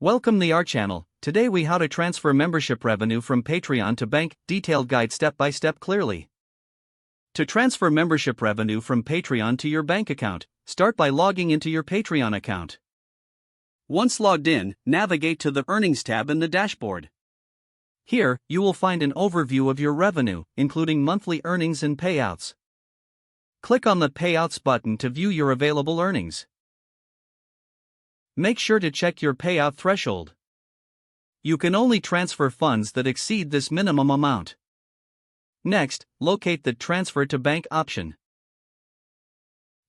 Welcome to our channel. Today we how to transfer membership revenue from Patreon to bank, detailed guide step by step clearly. To transfer membership revenue from Patreon to your bank account, start by logging into your Patreon account. Once logged in, navigate to the Earnings tab in the dashboard. Here, you will find an overview of your revenue, including monthly earnings and payouts. Click on the Payouts button to view your available earnings. Make sure to check your payout threshold. You can only transfer funds that exceed this minimum amount. Next, locate the Transfer to Bank option.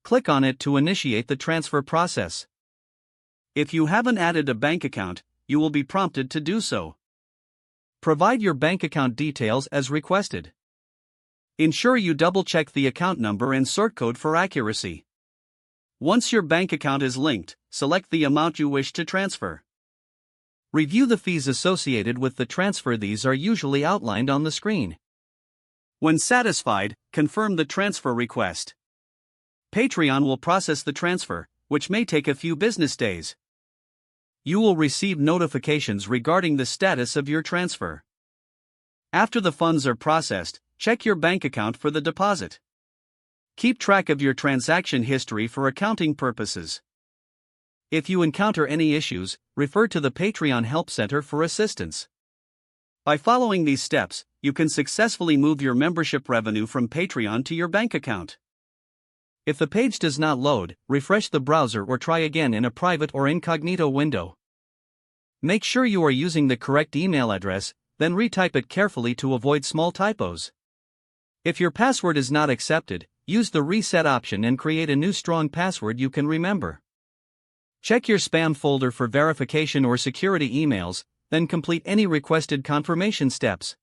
Click on it to initiate the transfer process. If you haven't added a bank account, you will be prompted to do so. Provide your bank account details as requested. Ensure you double-check the account number and sort code for accuracy. Once your bank account is linked, select the amount you wish to transfer. Review the fees associated with the transfer. These are usually outlined on the screen. When satisfied, confirm the transfer request. Patreon will process the transfer, which may take a few business days. You will receive notifications regarding the status of your transfer. After the funds are processed, check your bank account for the deposit. Keep track of your transaction history for accounting purposes. If you encounter any issues, refer to the Patreon Help Center for assistance. By following these steps, you can successfully move your membership revenue from Patreon to your bank account. If the page does not load, refresh the browser or try again in a private or incognito window. Make sure you are using the correct email address, then retype it carefully to avoid small typos. If your password is not accepted, use the reset option and create a new strong password you can remember. Check your spam folder for verification or security emails, then complete any requested confirmation steps.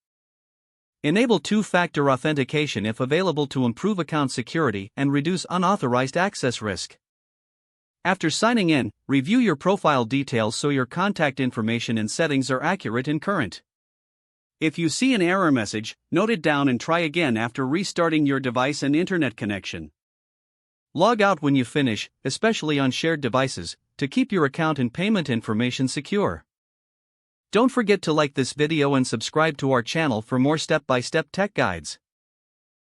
Enable two-factor authentication if available to improve account security and reduce unauthorized access risk. After signing in, review your profile details so your contact information and settings are accurate and current. If you see an error message, note it down and try again after restarting your device and internet connection. Log out when you finish, especially on shared devices, to keep your account and payment information secure. Don't forget to like this video and subscribe to our channel for more step-by-step tech guides.